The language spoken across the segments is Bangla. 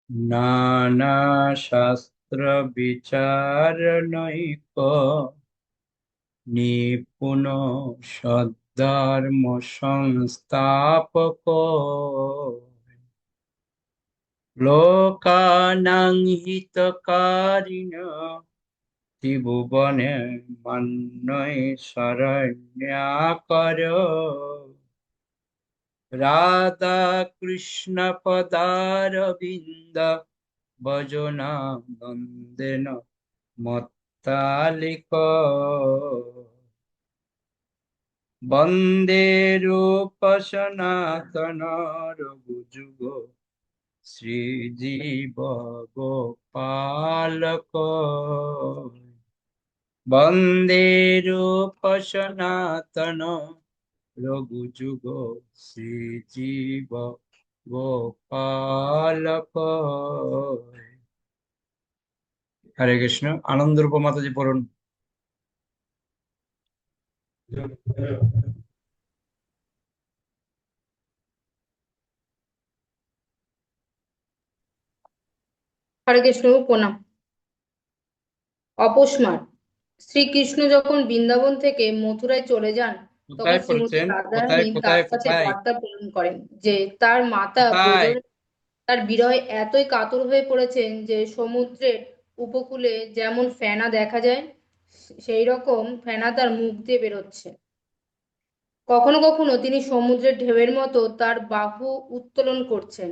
নানা শাস্ত্র বিচারণৈক নিপুণ সদ্ধর্ম সংস্থাপক লোকানাং হিতকারিণ ত্রিভুবনে মান্যৈ শরণ্যাকর রাধা কৃষ্ণ পদারবিন্দ ভজনা নন্দেন মত্তালিক বন্দে রূপ সনাতন রঘুযুগ শ্রীজীব গোপালক বন্দে রূপ সনাতন রঘুযুগ শ্রীজীব গোপালক। হরে কৃষ্ণ। আনন্দরূপ মাতাজি পড়ুন। হরে কৃষ্ণ, প্রণাম। অপস্মার। শ্রীকৃষ্ণ যখন বৃন্দাবন থেকে মথুরায় চলে যান, তখন কোথায় শ্রীমতী পড়ছেন? কোথায় রাধারানী তার কোথায় কাছে কোথায় বার্তা প্রেরণ করেন যে তার মাতা কোথায়? ব্রজর তার বিরহে এতই কাতর হয়ে পড়েছেন যে সমুদ্রের উপকূলে যেমন ফেনা দেখা যায়, সেই রকম ফেনা তার মুখ দিয়ে বেরোচ্ছে। কখনো কখনো তিনি সমুদ্রের ঢেউয়ের মতো তার বাহু উত্তোলন করছেন,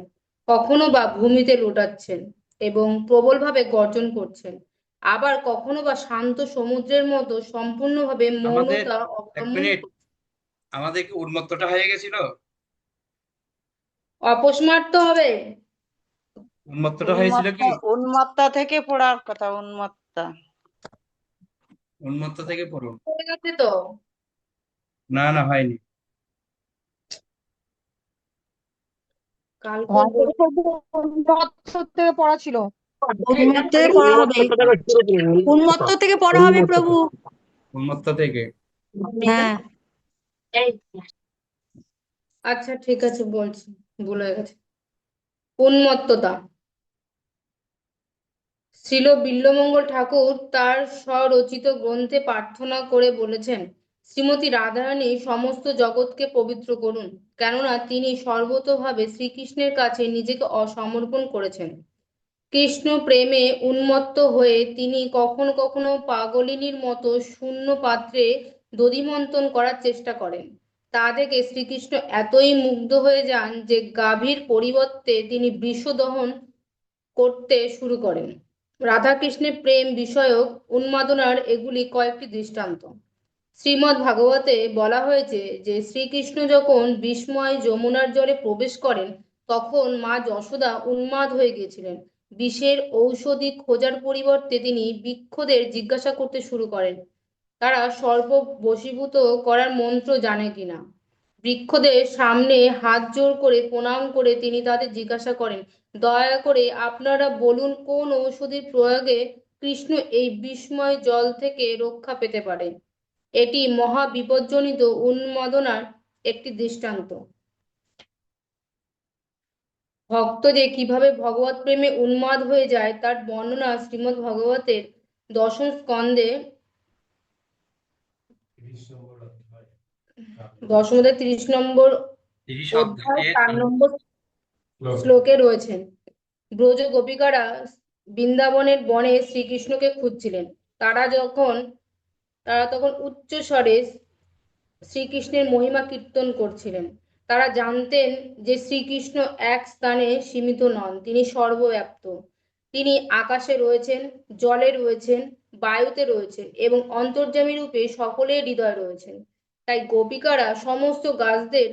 কখনো বা ভূমিতে লোটাচ্ছেন এবং প্রবলভাবে গর্জন করছেন। আবার কখনো বা শান্ত সমুদ্রের মতো সম্পূর্ণভাবে আমাদের মৌনতা এক অবলম্বন মিনিট, করছেন। আমাদের কি উন্মত্তটা হয়ে গেছিল? অপস্মার তো হবে। উন্মত্তটা হয়েছিল উন্মত্ত কি? উন্মত্তা থেকে পড়ার কথা, উন্মত্তা। উন্মত্ত থেকে পড়ুন। হয়ে গেছে তো। না না, হয়নি। কাল ঘর করবো। থেকে পড়বো, উন্মত্ত থেকে পড়া ছিল। উন্মত্ত থেকে পড়া হবে। উন্মত্ত থেকে পড়া হবে প্রভু। উন্মত্ত থেকে। হ্যাঁ। আচ্ছা, ঠিক আছে, বলছি। ভুল হয়ে গেছে। উন্মত্ততা। শ্রীল বিল্বমঙ্গল ঠাকুর তার স্বরচিত গ্রন্থে প্রার্থনা করে বলেছেন, শ্রীমতী রাধারানী সমস্ত জগৎকে পবিত্র করুন, কেননা তিনি সর্বতোভাবে শ্রীকৃষ্ণের কাছে নিজেকে অসমর্পণ করেছেন। কৃষ্ণ প্রেমে উন্মত্ত হয়ে তিনি কখনো কখনো পাগলিনীর মতো শূন্য পাত্রে দধিমন্থন করার চেষ্টা করেন। তা দেখে শ্রীকৃষ্ণ এতই মুগ্ধ হয়ে যান যে গাভীর পরিবর্তে তিনি বিষদহন করতে শুরু করেন। রাধাকৃষ্ণের প্রেম বিষয়ক উন্মাদনার এগুলি কয়েকটি দৃষ্টান্ত। শ্রীমদ্ ভাগবতে বলা হয়েছে যে শ্রীকৃষ্ণ যখন বিস্ময় যমুনার জলে প্রবেশ করেন, তখন মা যশোদা উন্মাদ হয়ে গিয়েছিলেন। বিষের ঔষধি খোঁজার পরিবর্তে তিনি বৃক্ষদের জিজ্ঞাসা করতে শুরু করেন তারা সর্প বশীভূত করার মন্ত্র জানে কিনা। বৃক্ষদের সামনে হাত জোড় করে প্রণাম করে তিনি তাদের জিজ্ঞাসা করেন, দয়া করে আপনারা বলুন কোন ঔষধির প্রয়োগে কৃষ্ণ এই বিস্ময় জল থেকে রক্ষা পেতে পারে। এটি মহা বিপজ্জনিত উন্মাদনার একটি দৃষ্টান্ত। ভক্ত যে কিভাবে ভগবত প্রেমে উন্মাদ হয়ে যায় তার বর্ণনা শ্রীমদ্ ভগবতের দশম স্কন্ধে দশম অধ্যায় 30 নম্বর 30 অধ্যায় অধ্যায়ে 4 নম্বর শ্লোকে রয়েছেন। ব্রজ গোপিকারা বৃন্দাবনের বনে শ্রীকৃষ্ণকে খুঁজছিলেন। তারা যখন তারা তখন উচ্চ স্বরে শ্রীকৃষ্ণের মহিমা কীর্তন করছিলেন। তারা জানতেন যে শ্রীকৃষ্ণ এক স্থানে সীমিত নন, তিনি সর্বব্যাপ্ত। তিনি আকাশে রয়েছেন, জলে রয়েছেন, বায়ুতে রয়েছেন এবং অন্তর্যামী রূপে সকলের হৃদয়ে রয়েছেন। তাই গোপিকারা সমস্ত গাছদের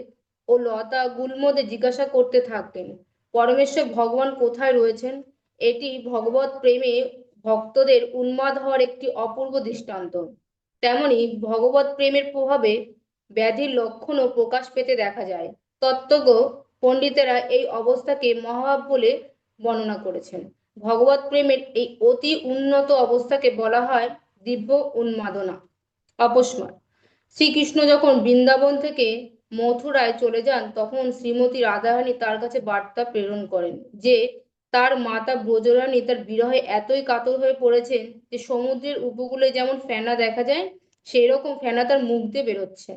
ও লতা গুল্মদের জিজ্ঞাসা করতে থাকতেন, পরমেশ্বর ভগবান কোথায় রয়েছেন। এটি ভগবত প্রেমে ভক্তদের উন্মাদ হওয়ার একটি অপূর্ব দৃষ্টান্ত। তেমনি ভগবত প্রেমের প্রভাবে ব্যাধির লক্ষণও প্রকাশ পেতে দেখা যায়। তত্ত্বজ্ঞ পণ্ডিতেরা এই অবস্থাকে মহাভাব বলে বর্ণনা করেছেন। ভগবত প্রেমের এই অতি উন্নত অবস্থাকে বলা হয় দিব্য উন্মাদনা। অপস্মার। শ্রীকৃষ্ণ যখন বৃন্দাবন থেকে মথুরায় চলে যান, তখন শ্রীমতী রাধারানী তার কাছে বার্তা প্রেরণ করেন যে তার মাতা ব্রজরানী তার বিরহে এতই কাতর হয়ে পড়েছেন যে সমুদ্রের উপকূলে যেমন ফেনা দেখা যায় সেই রকম ফেনা তার মুখ দিয়ে বেরোচ্ছে।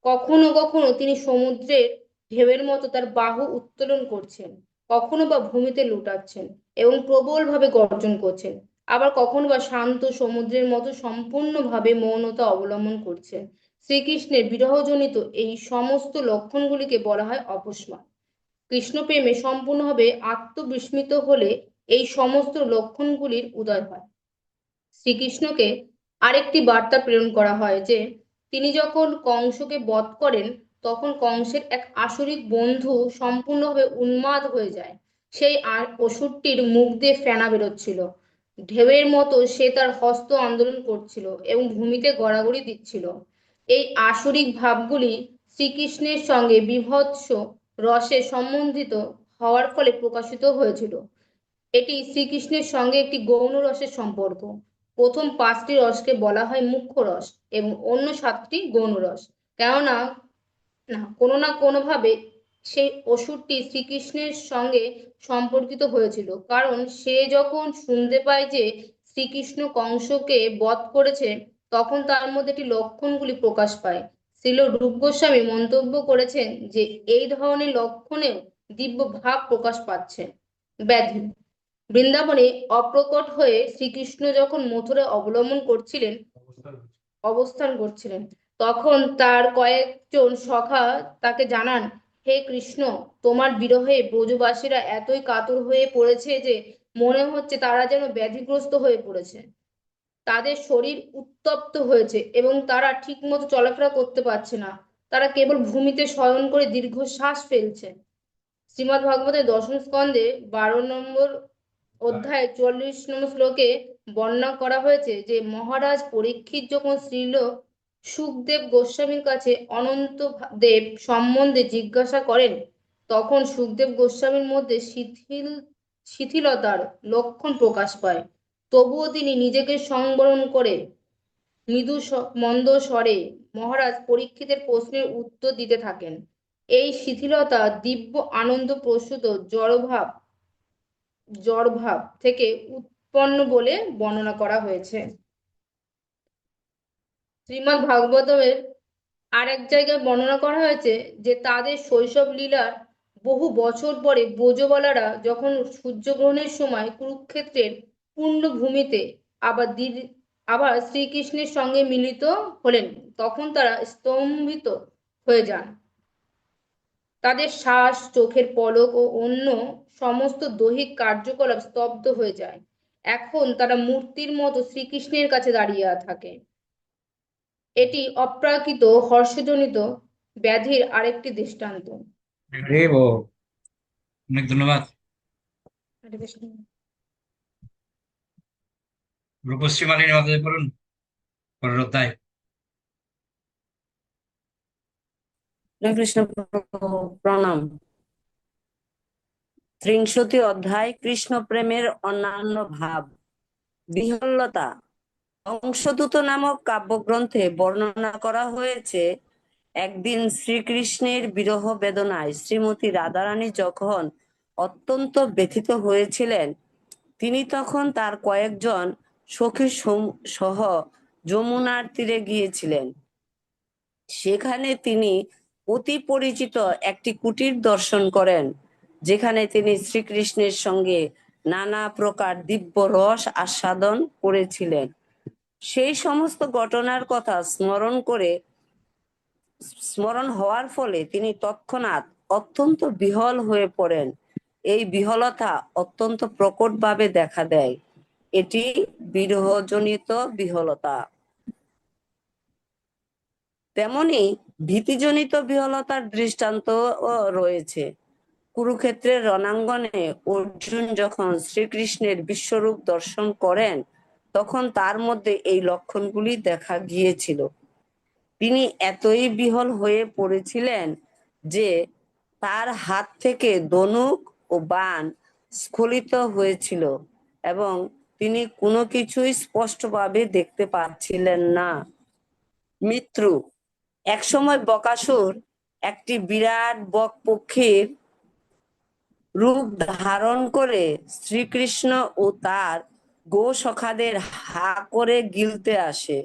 কখনো কখনো তিনি সমুদ্রের ঢেউয়ের মতো তার বাহু উত্তোলন করছেন, কখনো বা ভূমিতে লুটাচ্ছেন এবং প্রবলভাবে গর্জন করছেন, আবার কখনো বা শান্ত সমুদ্রের মতো সম্পূর্ণভাবে মৌনতা অবলম্বন করছেন। শ্রীকৃষ্ণের বিরহজনিত এই সমস্ত লক্ষণগুলিকে বলা হয় অপস্মার। কৃষ্ণ প্রেমে সম্পূর্ণভাবে আত্মবিস্মৃত হলে এই সমস্ত লক্ষণগুলির উদয় হয়। শ্রীকৃষ্ণকে আরেকটি বার্তা প্রেরণ করা হয় যে তিনি যখন কংসকে বধ করেন তখন কংসের এক আসরিক বন্ধু সম্পূর্ণভাবে উন্মাদ হয়ে যায়। সেই অসুরটির মুখ দিয়ে ফেনা বেরোচ্ছিল, ঢেউয়ের মতো সে তার হস্ত আন্দোলন করছিল এবং ভূমিতে গড়াগড়ি দিচ্ছিল। এই আসরিক ভাবগুলি শ্রীকৃষ্ণের সঙ্গে বীভৎস রসে সম্বন্ধিত হওয়ার ফলে প্রকাশিত হয়েছিল। এটি শ্রীকৃষ্ণের সঙ্গে একটি গৌণ রসের সম্পর্ক। প্রথম 5টি রসকে বলা হয় মুখ্য রস এবং অন্য 7টি গৌণ রস। কেননা কোনো না কোনো ভাবে সেই অসুরটি শ্রীকৃষ্ণের সঙ্গে সম্পর্কিত হয়েছিল, কারণ সে যখন শুনতে পায় যে শ্রীকৃষ্ণ কংসকে বধ করেছে তখন তার মধ্যে একটি লক্ষণগুলি প্রকাশ পায়। শ্রীল রূপ গোস্বামী মন্তব্য করেছেন যে এই ধরনের লক্ষণেও দিব্য ভাব প্রকাশ পাচ্ছে। ব্যাধি বৃন্দাবনে অপ্রকট হয়ে শ্রীকৃষ্ণ যখন মথুরায় অবস্থান করছিলেন তখন তার কয়েকজন সখা তাকে জানান, হে কৃষ্ণ, তোমার বিরহে ব্রজবাসীরা এতই কাতর হয়ে পড়েছে যে মনে হচ্ছে তারা যেন ব্যাধিগ্রস্ত হয়ে পড়েছে। তাদের শরীর উত্তপ্ত হয়েছে এবং তারা ঠিকমতো চলাফেরা করতে পারছে না, তারা কেবল ভূমিতে শয়ন করে দীর্ঘশ্বাস ফেলছে। শ্রীমদ্ ভাগবতের দশম স্কন্ধে 12 নম্বর অধ্যায় 44 নম্বর শ্লোকে বর্ণনা করা হয়েছে যে মহারাজ পরীক্ষিত যখন শ্রীল সুখদেব গোস্বামীর কাছে অনন্ত দেব সম্বন্ধে জিজ্ঞাসা করেন তখন সুখদেব গোস্বামীর মধ্যে শিথিলতার লক্ষণ প্রকাশ পায়। তবুও তিনি নিজেকে সংবরণ করে মৃদু মন্দ স্বরে মহারাজ পরীক্ষিতের প্রশ্নের উত্তর দিতে থাকেন। এই শিথিলতা দিব্য আনন্দ প্রসূত জড়ভাব থেকে উৎপন্ন বলে বর্ণনা করা হয়েছে। শ্রীমদ্ ভাগবতের আর এক জায়গায় বর্ণনা করা হয়েছে যে তাদের শৈশব লীলার বহু বছর পরে ব্রজবালারা যখন সূর্যগ্রহণের সময় কুরুক্ষেত্রের পূর্ণভূমিতে আবার শ্রীকৃষ্ণের সঙ্গে মিলিত হলেন তখন তারা স্তম্ভিত হয়ে যান। তাদের শ্বাস, চোখের পলক ও অন্য সমস্ত দৈহিক কার্যকলাপ স্তব্ধ হয়ে যায়। এখন তারা মূর্তির মতো শ্রীকৃষ্ণের কাছে দাঁড়িয়ে থাকে। এটি অপ্রাকৃত হর্ষজনিত ব্যাধির আরেকটি দৃষ্টান্ত। হরে বল। অনেক ধন্যবাদ। হরে কৃষ্ণ। রূপশ্রী মালিনী মাতাজি পড়ুন পরের অধ্যায়। কৃষ্ণ প্রণাম। 30 অধ্যায় কৃষ্ণ প্রেমের অন্যান্য ভাব। বিহ্বলতা। অংশদূত নামক কাব্যগ্রন্থে বর্ণনা করা হয়েছে একদিন শ্রীকৃষ্ণের বিরহ বেদনায় শ্রীমতী রাধারানী যখন অত্যন্ত ব্যথিত হয়েছিলেন তিনি তখন তার কয়েকজন সখী সহ যমুনার তীরে গিয়েছিলেন। সেখানে তিনি অতি পরিচিত একটি কুটির দর্শন করেন যেখানে তিনি শ্রীকৃষ্ণের সঙ্গে নানা প্রকার দিব্য রস আস্বাদন করেছিলেন। সেই সমস্ত ঘটনার কথা স্মরণ হওয়ার ফলে তিনি তৎক্ষণাৎ অত্যন্ত বিহ্বল হয়ে পড়েন। এই বিহ্বলতা অত্যন্ত প্রকটভাবে দেখা দেয়। এটি বিরহজনিত বিহ্বলতা। তেমনি ভীতিজনিত বিহ্বলতার দৃষ্টান্ত রয়েছে। কুরুক্ষেত্রের রণাঙ্গনে অর্জুন যখন শ্রীকৃষ্ণের বিশ্বরূপ দর্শন করেন তখন তার মধ্যে এই লক্ষণগুলি দেখা গিয়েছিল। তিনি এতই বিহ্বল হয়ে পড়েছিলেন যে তার হাত থেকে ধনুক ও বাণ স্খলিত হয়েছিল এবং তিনি কোনো কিছুই স্পষ্টভাবে দেখতে পাচ্ছিলেন না। মৃত্যু। একসময় বকাসুর একটি বিরাট বক পক্ষীর রূপ ধারণ করে শ্রীকৃষ্ণ ও তার গো সখাদের হা করে গিলতে আসে।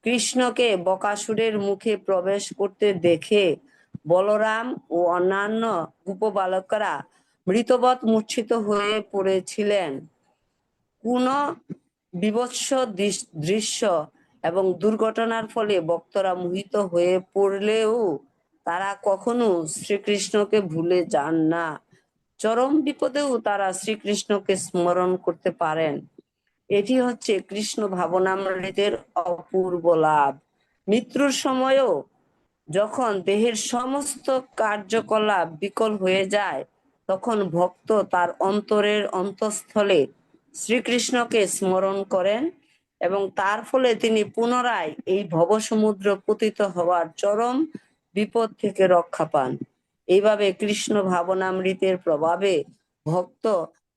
কৃষ্ণকে বকাসুরের মুখে প্রবেশ করতে দেখে বলরাম ও অন্যান্য গোপবালকরা মৃতবৎ মূর্ছিত হয়ে পড়েছিলেন। কোন বীভৎস দৃশ্য এবং দুর্ঘটনার ফলে ভক্তরা মোহিত হয়ে পড়লেও তারা কখনো শ্রীকৃষ্ণকে ভুলে যান না। চরম বিপদেও তারা শ্রীকৃষ্ণকে স্মরণ করতে পারেন। এটি হচ্ছে কৃষ্ণ ভাবনামৃতের অপূর্ব লাভ। মৃত্যুর সময়ও যখন দেহের সমস্ত কার্যকলাপ বিকল হয়ে যায়, তখন ভক্ত তার অন্তরের অন্তঃস্থলে শ্রীকৃষ্ণকে স্মরণ করেন এবং তার ফলে তিনি পুনরায় এই ভবসমুদ্র পতিত হওয়ার চরম বিপদ থেকে রক্ষা পান। এইভাবে কৃষ্ণ ভাবনামৃতের প্রভাবে ভক্ত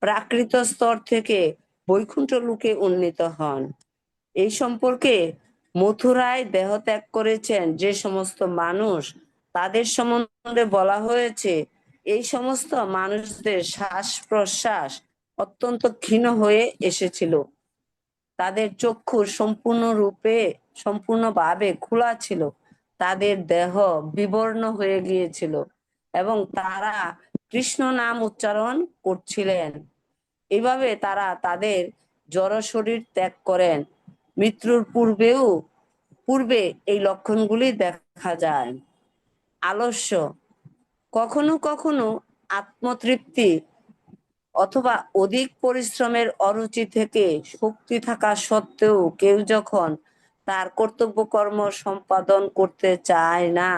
প্রাকৃত স্তর থেকে বৈকুণ্ঠ লোকে উন্নীত হন। এই সম্পর্কে মথুরায় দেহ ত্যাগ করেছেন যে সমস্ত মানুষ, তাদের সম্বন্ধে বলা হয়েছে, এই সমস্ত মানুষদের শ্বাস প্রশ্বাস অত্যন্ত ক্ষীণ হয়ে এসেছিল। তাদের চক্ষু সম্পূর্ণভাবে খোলা ছিল, তাদের দেহ বিবর্ণ হয়ে গিয়েছিল এবং তারা কৃষ্ণ নাম উচ্চারণ করছিলেন। এইভাবে তারা তাদের জড় শরীর ত্যাগ করেন। মৃত্যুর পূর্বে এই লক্ষণগুলি দেখা যায়। আলস্য, কখনো কখনো আত্মতৃপ্তি অথবা অধিক পরিশ্রমের অরুচি থেকে শক্তি থাকা সত্ত্বেও কেউ যখন তার কর্তব্য কর্ম সম্পাদন করতে চায় না,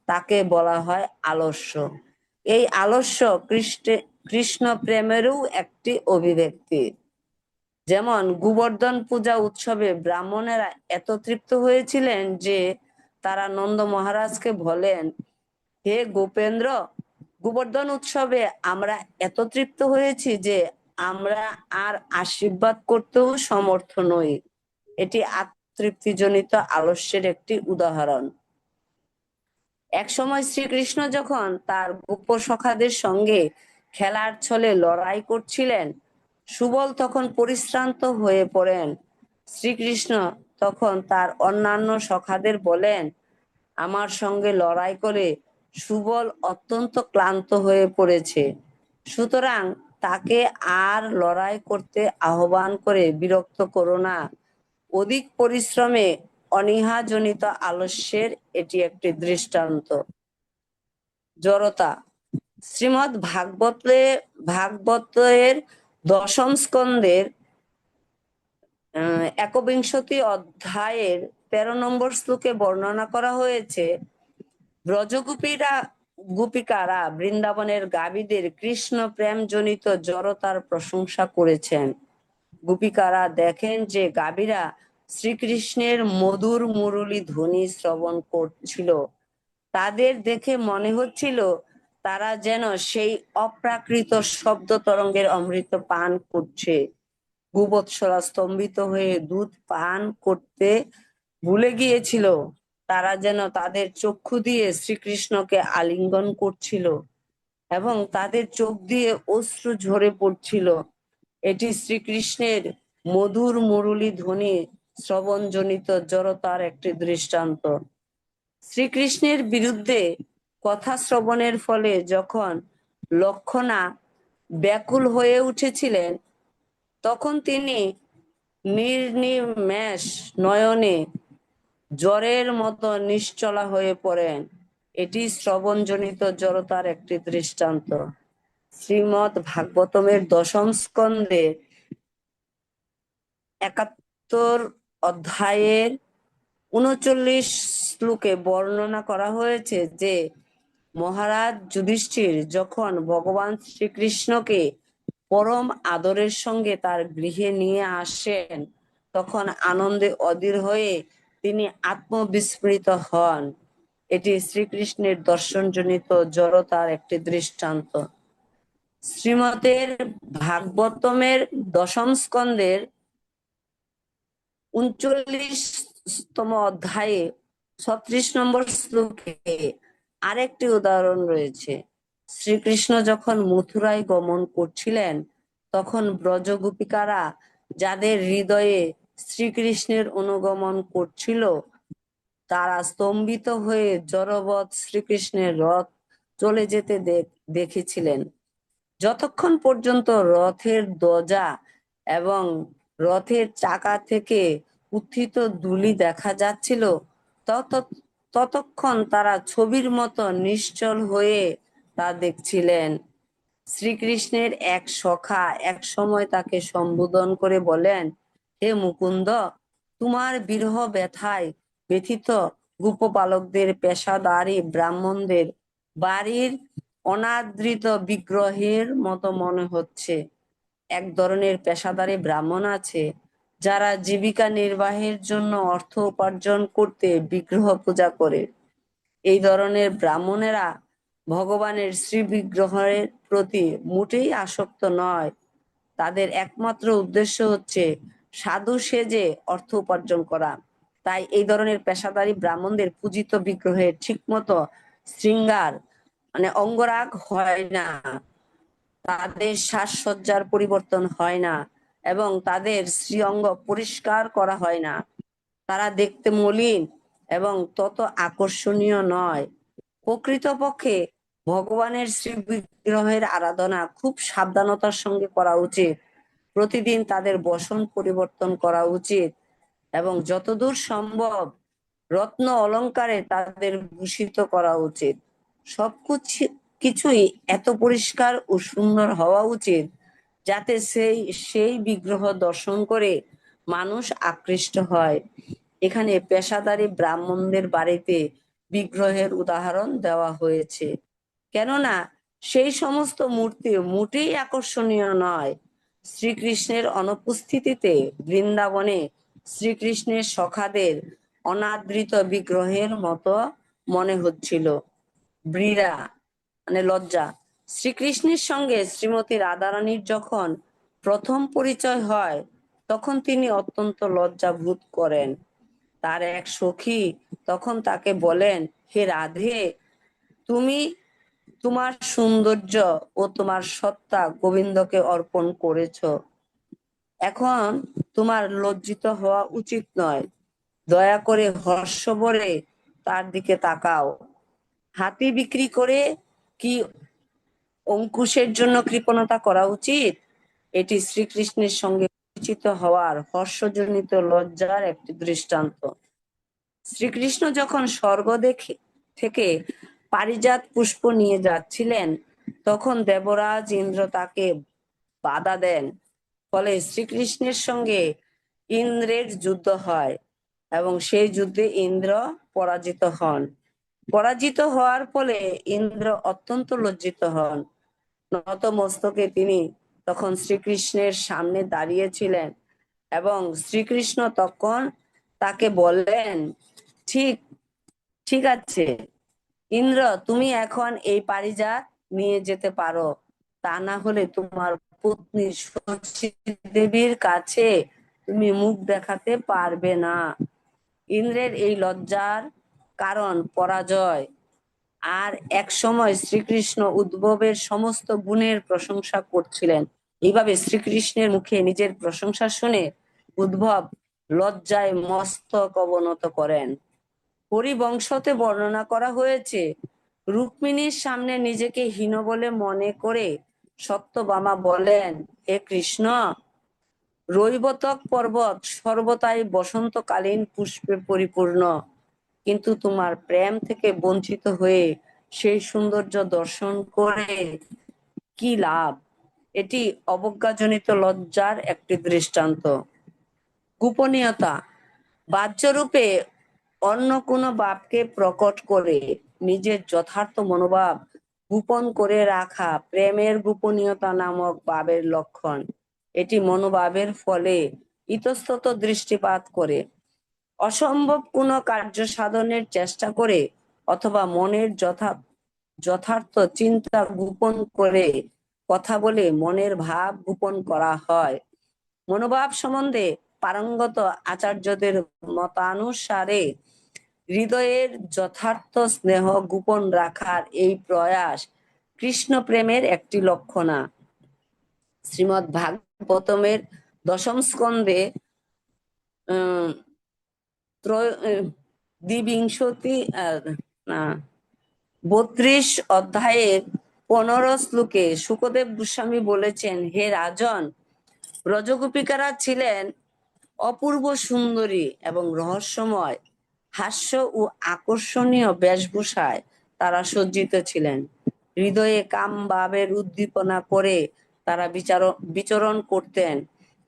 তাকে বলা হয় আলস্য। এই আলস্য কৃষ্ণ প্রেমেরও একটি অভিব্যক্তি। যেমন গোবর্ধন পূজা উৎসবে ব্রাহ্মণেরা এত তৃপ্ত হয়েছিলেন যে তারা নন্দ মহারাজকে বলেন, হে গোপেন্দ্র, গোবর্ধন উৎসবে আমরা এত তৃপ্ত হয়েছি যে আমরা আর আশীর্বাদ করতেও সমর্থ নই। এটি আত্মতৃপ্তিজনিত আলস্যের একটি উদাহরণ। এক সময় শ্রীকৃষ্ণ যখন তার গোপ সখাদের সঙ্গে খেলার ছলে লড়াই করছিলেন, সুবল তখন পরিশ্রান্ত হয়ে পড়েন। শ্রীকৃষ্ণ তখন তার অন্যান্য সখাদের বলেন, আমার সঙ্গে লড়াই করে সুবল অত্যন্ত ক্লান্ত হয়ে পড়েছে, সুতরাং তাকে আর লড়াই করতে আহ্বান করে বিরক্ত করো না। অধিক পরিশ্রমে অনীহাজনিত আলস্যের এটি একটি দৃষ্টান্ত। জড়তা, শ্রীমৎ ভাগবতের দশম স্কন্ধের ১বিংশতি অধ্যায়ের ১৩ নম্বর শ্লোকে বর্ণনা করা হয়েছে, গোপিকারা বৃন্দাবনের গাভীদের কৃষ্ণ প্রেম জনিত জড়তার প্রশংসা করেছেন। গোপিকারা দেখেন যে গাভীরা শ্রীকৃষ্ণের মধুর মুরলী ধ্বনি শ্রবণ করছিল। তাদের দেখে মনে হচ্ছিল তারা যেন সেই অপ্রাকৃত শব্দ তরঙ্গের অমৃত পান করছে। গোবৎসরা স্তম্ভিত হয়ে দুধ পান করতে ভুলে গিয়েছিল। তারা যেন তাদের চক্ষু দিয়ে শ্রীকৃষ্ণকে আলিঙ্গন করছিল এবং তাদের চোখ দিয়ে অশ্রু ঝরে পড়ছিল। এটি শ্রীকৃষ্ণের মধুর মুরলী ধ্বনি শ্রবণজনিত জড়তার একটি দৃষ্টান্ত। শ্রীকৃষ্ণের বিরুদ্ধে কথা শ্রবণের ফলে যখন লক্ষণা ব্যাকুল হয়ে উঠেছিলেন, তখন তিনি নির্নিমেষ নয়নে জ্বরের মতো নিশ্চলা হয়ে পড়েন। এটি শ্রবণজনিত জড়তার একটি দৃষ্টান্ত। শ্রীমৎ ভাগবতমের দশম স্কন্ধের ৭১ অধ্যায়ের ৩৯ শ্লোকে বর্ণনা করা হয়েছে যে মহারাজ যুধিষ্ঠির যখন ভগবান শ্রীকৃষ্ণকে পরম আদরের সঙ্গে তার গৃহে নিয়ে আসেন, তখন আনন্দে অধীর হয়ে তিনি আত্মবিস্মৃত হন। এটি শ্রীকৃষ্ণের দর্শনজনিত জড়তার একটি দৃষ্টান্ত। শ্রীমতের ভাগবতমের দশম স্কন্ধের ৩৯তম অধ্যায়ে ৩৬ নম্বর শ্লোকে আরেকটি উদাহরণ রয়েছে। শ্রীকৃষ্ণ যখন মথুরায় গমন করছিলেন, তখন ব্রজগোপিকারা যাদের হৃদয়ে শ্রীকৃষ্ণের অনুগমন করছিল, তারা স্তম্ভিত হয়ে জড়বৎ শ্রীকৃষ্ণের রথ চলে যেতে দেখেছিলেন। যতক্ষণ পর্যন্ত রথের ধ্বজা এবং রথের চাকা থেকে উত্থিত ধূলি দেখা যাচ্ছিল, ততক্ষণ তারা ছবির মতো নিশ্চল হয়ে তা দেখছিলেন। শ্রীকৃষ্ণের এক সখা এক সময় তাকে সম্বোধন করে বলেন, হে মুকুন্দ, তোমার বিরহ ব্যথায় ব্যথিত গোপবালকদের পেশাদারী ব্রাহ্মণদের বাড়ির অনাদৃত বিগ্রহের মতো মনে হচ্ছে। এক ধরনের পেশাদারী ব্রাহ্মণ আছে যারা জীবিকা নির্বাহের জন্য অর্থ উপার্জন করতে বিগ্রহ পূজা করে। এই ধরনের ব্রাহ্মণেরা ভগবানের শ্রী বিগ্রহের প্রতি মোটেই আসক্ত নয়। তাদের একমাত্র উদ্দেশ্য হচ্ছে সাধু সেজে অর্থ উপার্জন করা। তাই এই ধরনের পেশাদারী ব্রাহ্মণদের পূজিত বিগ্রহের ঠিক মতো শৃঙ্গার অঙ্গরাগ হয় না, তাদের সাজসজ্জার পরিবর্তন হয় না এবং তাদের শ্রীঅঙ্গ পরিষ্কার করা হয় না। তারা দেখতে মলিন এবং তত আকর্ষণীয় নয়। প্রকৃতপক্ষে ভগবানের শ্রী বিগ্রহের আরাধনা খুব সাবধানতার সঙ্গে করা উচিত। প্রতিদিন তাদের বসন পরিবর্তন করা উচিত এবং যতদূর সম্ভব রত্ন অলংকারে তাদের ভূষিত করা উচিত। কিছুই এত পরিষ্কার ও সুন্দর হওয়া উচিত যাতে সেই বিগ্রহ দর্শন করে মানুষ আকৃষ্ট হয়। এখানে পেশাদারী ব্রাহ্মণদের বাড়িতে বিগ্রহের উদাহরণ দেওয়া হয়েছে, কেননা সেই সমস্ত মূর্তি মোটেই আকর্ষণীয় নয়। শ্রীকৃষ্ণের অনুপস্থিতিতে বৃন্দাবনে শ্রীকৃষ্ণের সখাদের অনাদৃত বিগ্রহের মতো মনে হচ্ছিল। ব্রীড়া লজ্জা। শ্রীকৃষ্ণের সঙ্গে শ্রীমতী রাধারানীর যখন প্রথম পরিচয় হয়, তখন তিনি অত্যন্ত লজ্জা বোধ করেন। তার এক সখী তখন তাকে বলেন, হে রাধে, তুমি তোমার সৌন্দর্য ও তোমার সত্তা গোবিন্দকে অর্পণ করেছ, এখন তোমার লজ্জিত হওয়া উচিত নয়। দয়া করে হর্ষভরে তার দিকে তাকাও। হাতি বিক্রি করে কি অঙ্কুশের জন্য কৃপণতা করা উচিত? এটি শ্রীকৃষ্ণের সঙ্গে পরিচিত হওয়ার হর্ষজনিত লজ্জার একটি দৃষ্টান্ত। শ্রীকৃষ্ণ যখন স্বর্গ থেকে পারিজাত পুষ্প নিয়ে যাচ্ছিলেন, তখন দেবরাজ ইন্দ্র তাকে বাধা দেন। ফলে শ্রীকৃষ্ণের সঙ্গে ইন্দ্রের যুদ্ধ হয় এবং সেই যুদ্ধে ইন্দ্র পরাজিত হন। পরাজিত হওয়ার ফলে ইন্দ্র অত্যন্ত লজ্জিত হন। নত মস্তকে তিনি তখন শ্রীকৃষ্ণের সামনে দাঁড়িয়েছিলেন এবং শ্রীকৃষ্ণ তখন তাকে বললেন, ঠিক ঠিক আছে ইন্দ্র, তুমি এখন এই পারিজাত নিয়ে যেতে পারো, তা না হলে তোমার পত্নী শচী দেবীর কাছে তুমি মুখ দেখাতে পারবে না। ইন্দ্রের এই লজ্জার কারণ পরাজয়। আর এক সময় শ্রীকৃষ্ণ উদ্ভবের সমস্ত গুণের প্রশংসা করছিলেন। এইভাবে শ্রীকৃষ্ণের মুখে নিজের প্রশংসা শুনে উদ্ভব লজ্জায় মস্তক অবনত করেন। হরিবংশতে বর্ণনা করা হয়েছে, রুক্মিণীর সামনে নিজেকে হীন বলে মনে করে সত্যভামা বলেন, হে কৃষ্ণ, রৈবতক পর্বত সর্বদাই বসন্তকালীন পুষ্পে পরিপূর্ণ, কিন্তু তোমার প্রেম থেকে বঞ্চিত হয়ে সেই সৌন্দর্য দর্শন করে কি লাভ? এটি অবজ্ঞাজনিত লজ্জার একটি দৃষ্টান্ত। গোপনীয়তা। বাহ্যরূপে অন্য কোনো ভাবকে প্রকট করে নিজের যথার্থ মনোভাব গোপন করে রাখা প্রেমের গোপনীয়তা নামক ভাবের লক্ষণ। এটি মনোভাবের ফলে ইতস্তত দৃষ্টিপাত করে, অসম্ভব কোনো কার্য সাধনের চেষ্টা করে অথবা মনের যথার্থ চিন্তা গোপন করে কথা বলে মনের ভাব গোপন করা হয়। মনোভাব সম্বন্ধে পারঙ্গত আচার্যদের মতানুসারে হৃদয়ের যথার্থ স্নেহ গোপন রাখার এই প্রয়াস কৃষ্ণ প্রেমের একটি লক্ষণা। শ্রীমৎ ভাগবতমের দশম স্কন্ধে দ্বিবিংশতি না 32 অধ্যায়ের 15 শ্লোকে শুকদেব গোস্বামী বলেছেন, হে রাজন, ব্রজগোপিকারা ছিলেন অপূর্ব সুন্দরী এবং রহস্যময় হাস্য ও আকর্ষণীয় বেশভূষায় তারা সজ্জিত ছিলেন। হৃদয়ে কাম ভাবের উদ্দীপনা করে তারা বিচরণ করতেন।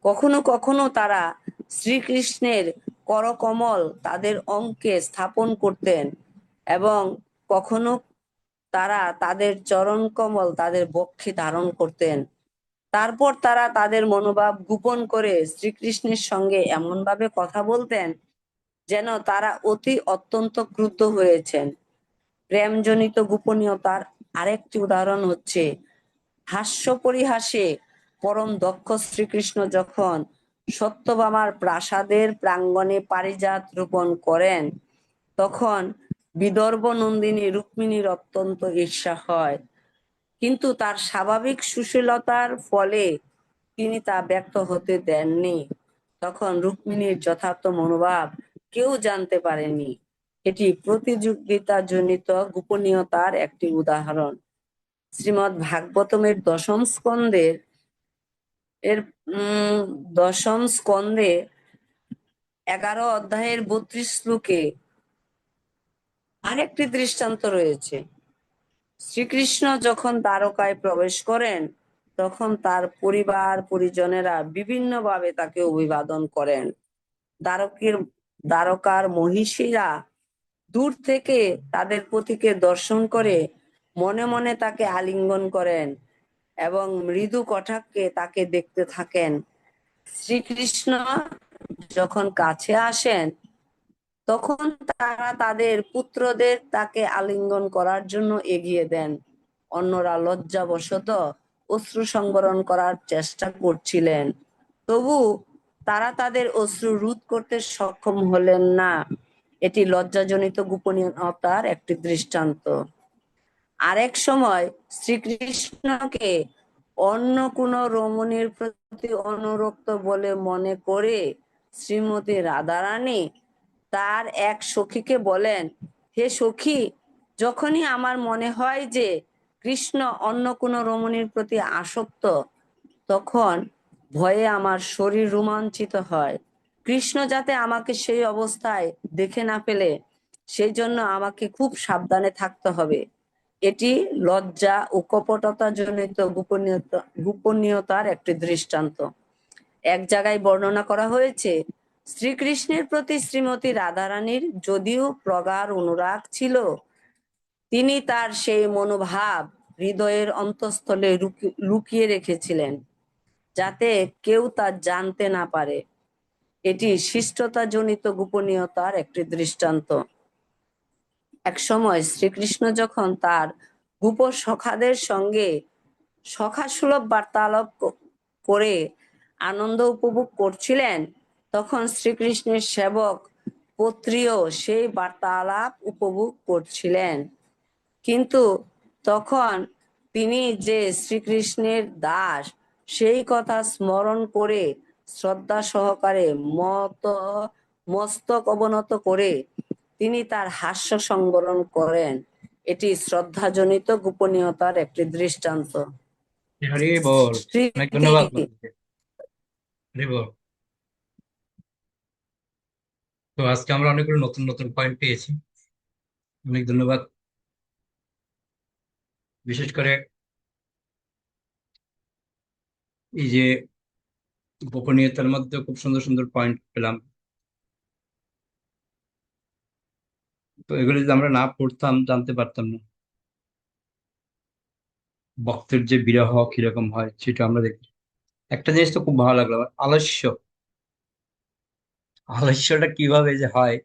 কখনো কখনো তারা শ্রীকৃষ্ণের করকমল তাদের অঙ্কে স্থাপন করতেন এবং কখনো তারা তাদের চরণ কমল তাদের বক্ষে ধারণ করতেন। তারপর তারা তাদের মনোভাব গোপন করে শ্রীকৃষ্ণের সঙ্গে এমন ভাবে কথা বলতেন যেন তারা অত্যন্ত ক্রুদ্ধ হয়েছেন। প্রেমজনিত গোপনীয়তার আরেকটি উদাহরণ হচ্ছে হাস্য পরিহাসে পরম দক্ষ শ্রীকৃষ্ণ যখন সত্যভামার প্রাসাদের প্রাঙ্গণে পারিজাত রোপণ করেন, তখন বিদর্ভ নন্দিনী রুক্মিণীর অত্যন্ত ঈর্ষা হয়, কিন্তু তার স্বাভাবিক সুশীলতার ফলে তিনি তা ব্যক্ত হতে দেননি। তখন রুক্মিণীর যথার্থ মনোভাব কেউ জানতে পারেনি। এটি প্রতিযোগিতা জনিত গোপনীয়তার একটি উদাহরণ। শ্রীমৎ ভাগবতমের দশম স্কন্ধে 11 অধ্যায়ের 32 শ্লোকে আরেকটি দৃষ্টান্ত রয়েছে। শ্রীকৃষ্ণ যখন দ্বারকায় প্রবেশ করেন, তখন তার পরিবার পরিজনেরা বিভিন্নভাবে তাকে অভিবাদন করেন। দ্বারকার মহিষীরা দূর থেকে তাদের পতিকে দর্শন করে মনে মনে তাকে আলিঙ্গন করেন এবং মৃদু কটাক্ষে তাকে দেখতে থাকেন। শ্রীকৃষ্ণ যখন কাছে আসেন, তখন তারা তাদের পুত্রদের তাকে আলিঙ্গন করার জন্য এগিয়ে দেন। অন্যরা লজ্জাবশত অশ্রু সংবরণ করার চেষ্টা করছিলেন, তবু তারা তাদের অশ্রু রোধ করতে সক্ষম হলেন না। এটি লজ্জাজনিত গোপনীয়তার একটি দৃষ্টান্ত। আরেক সময় শ্রীকৃষ্ণকে অন্য কোন রমণীর প্রতি অনুরক্ত বলে মনে করে শ্রীমতী রাধারানী তার এক সখীকে বলেন, হে সখী, যখনই আমার মনে হয় যে কৃষ্ণ অন্য কোন রমণীর প্রতি আসক্ত, তখন ভয়ে আমার শরীর রোমাঞ্চিত হয়। কৃষ্ণ যাতে আমাকে সেই অবস্থায় দেখে না ফেলে, সেই জন্য আমাকে খুব সাবধানে থাকতে হবে। এটি লজ্জা ও কপটতা জনিত গোপনীয়তার একটি দৃষ্টান্ত। এক জায়গায় বর্ণনা করা হয়েছে, শ্রীকৃষ্ণের প্রতি শ্রীমতী রাধারানীর যদিও প্রগাঢ় অনুরাগ ছিল, তিনি তার সেই মনোভাব হৃদয়ের অন্তঃস্থলে লুকিয়ে রেখেছিলেন, যাতে কেউ তা জানতে না পারে। এটি শিষ্টতা জনিত গোপনীয়তার একটি দৃষ্টান্ত। এক সময় শ্রীকৃষ্ণ যখন তার গোপ সখাদের সঙ্গে সখাসুলভ বার্তালাপ করে আনন্দ উপভোগ করছিলেন, তখন শ্রীকৃষ্ণের সেবক পত্রীও সেই বার্তালাপ উপভোগ করছিলেন। কিন্তু তখন তিনি যে শ্রীকৃষ্ণের দাস, সেই কথা স্মরণ করে শ্রদ্ধা সহকারে মস্তক অবনত করে তিনি তার হাস্য সংবরণ করেন। এটি শ্রদ্ধাজনিত গোপনীয়তার একটি দৃষ্টান্ত। হরি বল। অনেক ধন্যবাদ মাতাজি। হরি বল। তো আজকে আমরা অনেকগুলো নতুন নতুন পয়েন্ট পেয়েছি, অনেক ধন্যবাদ। বিশেষ করে এই যে গোপনীয়তার মধ্যে খুব সুন্দর সুন্দর পয়েন্ট পেলাম। তো এগুলো যদি আমরা না পড়তাম জানতে পারতাম না ভক্তের যে বিরহ কিরকম হয়, সেটা আমরা দেখি। একটা জিনিস তো খুব ভালো লাগলো আমার, আলস্যটা কিভাবে যে হয়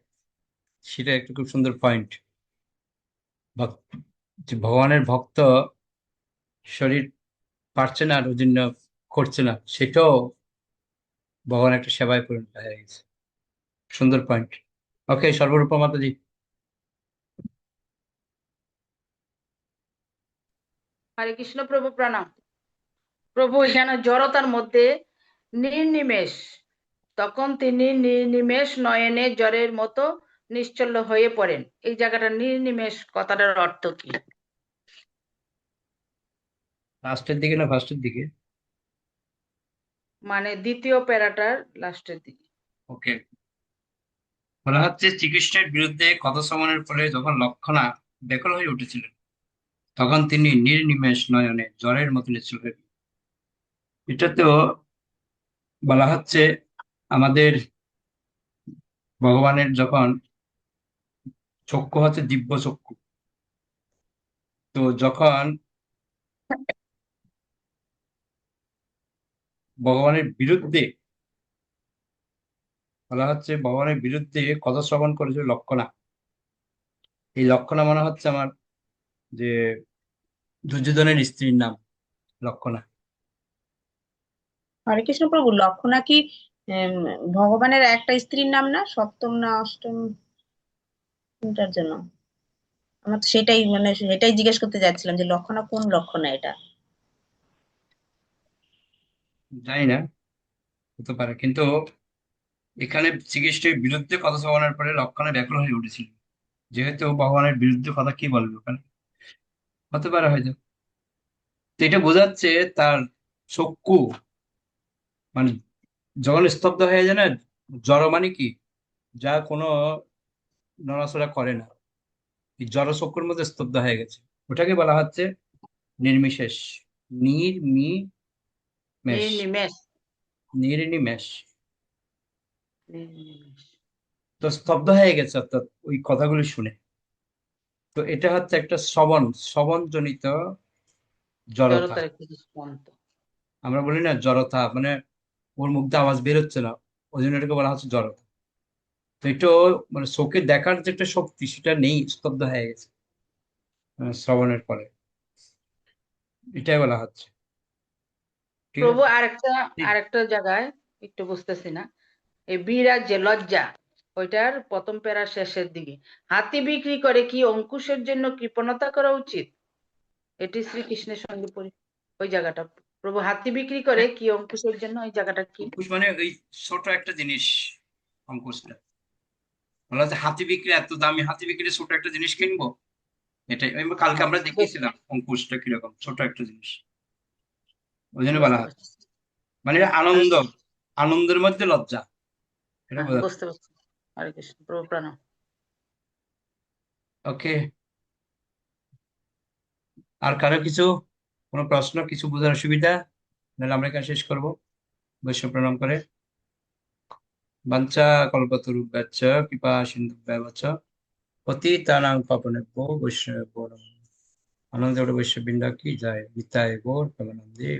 সেটা একটা খুব সুন্দর পয়েন্ট। যে ভগবানের ভক্ত শরীর পারছে না, আর ওই জন্য করছে না, সেটাও ভগবান একটা সেবায় পরিণত হয়ে গেছে। সুন্দর পয়েন্ট। ওকে, সর্বরূপা মাতাজি। হরে কৃষ্ণ প্রভু প্রণাম। প্রভু এখানে জড়তার মধ্যে নির্নিমেষ, তখন তিনি নির্নিমেষ নয়নে জ্বরের মতো নিশ্চল হয়ে পড়েন। এই জায়গাটা নির্নিমেষ কথাটার অর্থ কি? লাস্টের দিকে না ফার্স্টের দিকে? মানে দ্বিতীয় প্যারাটার লাস্টের দিকে। ওকে, বলা হচ্ছে শ্রীকৃষ্ণের বিরুদ্ধে কথা শ্রবণের ফলে যখন লক্ষণা ব্যাকুল হয়ে উঠেছিলেন, তখন তিনি নির্নিমেষ নয়নে জ্বরের মতো নিশ্চল হয়ে পড়লেন। এটাতেও বলা হচ্ছে আমাদের ভগবানের যখন চক্ষু হচ্ছে দিব্য চক্ষু, তো যখন ভগবানের বিরুদ্ধে বলা হচ্ছে ভগবানের বিরুদ্ধে কথা শ্রবণ করেছিল লক্ষণা, এই লক্ষণা মনে হচ্ছে আমার যে দুর্যোধনের স্ত্রীর নাম লক্ষণা। হরে কৃষ্ণ প্রভু, লক্ষণা কি উম, ভগবানের একটা স্ত্রীর নাম না? সপ্তম না অষ্টম কোনটার জন্য? আমার তো সেটাই মানে সেটাই জিজ্ঞেস করতে যাচ্ছিলাম যে লক্ষণা কোন লক্ষণা এটা? জানি না, হতে পারে, কিন্তু এখানে শ্রীকৃষ্ণের বিরুদ্ধে কথা শ্রবণের পরে লক্ষণা ব্যাকুল হয়ে উঠেছিল, যেহেতু ভগবানের বিরুদ্ধে কথা কি বলবে ওখানে, হতে পারে হয়তো। তো এটা বোঝাচ্ছে তার চক্ষু মানে যখন স্তব্ধ হয়ে যায় না, জড় মানে কি, যা কোনো নড়াচড়া করে না, এই জড় চক্ষুর মধ্যে স্তব্ধ হয়ে গেছে, ওটাকে বলা হচ্ছে নির্বিশেষ, নির্মিমেষ, নির্নিমেষ। নির্নিমেষ। নির্নিমেষ। তো স্তব্ধ হয়ে গেছে অর্থাৎ ওই কথাগুলি শুনে। তো এটা হচ্ছে একটা শ্রবণ জনিত জড়তা। জড়তার একটি দৃষ্টান্ত। আমরা বলি না জড়তা মানে ওর মুখ দিয়ে আওয়াজ বের হচ্ছে না, ওই জন্য এটাকে বলা হচ্ছে জড়তা। তো এটা মানে চোখে দেখার যে একটা শক্তি সেটা নেই, স্তব্ধ হয়ে গেছে শ্রবণের পরে, এটাই বলা হচ্ছে। ঠিক প্রভু আছে। আরেকটা জায়গায় একটু বুঝতেছি না, এই বিরাট যে লজ্জা, ওইটার প্রথম প্যারার শেষের দিকে, হাতি বিক্রি করে কি অঙ্কুশের জন্য কৃপণতা করা উচিত? এটি শ্রীকৃষ্ণের সঙ্গে ওই জায়গাটা। প্রভু হাতি বিক্রি করে কি অঙ্কুশের জন্য, ওই জায়গাটা কি? অঙ্কুশ মানে ওই ছোট একটা জিনিস, অঙ্কুশটা বলা হচ্ছে হাতি বিক্রি, এত দামি হাতি বিক্রি, ছোট একটা জিনিস কিনবো, এটাই কালকে আমরা দেখিয়েছিলাম অঙ্কুশটা কিরকম ছোট একটা জিনিস, ওই জন্য বলা বুঝতে হয়। পারছি। মানে এটা হরে আনন্দ, কৃষ্ণ। আনন্দের মধ্যে লজ্জা, এটা হ্যাঁ, বোঝা। বুঝতে পারছি। হরে কৃষ্ণ প্রভু প্রণাম। ওকে, আর কারো কিছু কোনো প্রশ্ন, কিছু বোঝার অসুবিধা? নাহলে আমরা এখানে শেষ করবো বৈষ্ণব প্রণাম করে। বাঞ্ছা কল্পতরুভ্যশ্চ কৃপা সিন্ধুভ্যেব চ পতিতানাং পাবনেভ্যো বৈষ্ণবেভ্যো নমঃ। আনন্দ বৈষ্ণব বৃন্দা কি যায়, নিতাই গৌর প্রেমানন্দে।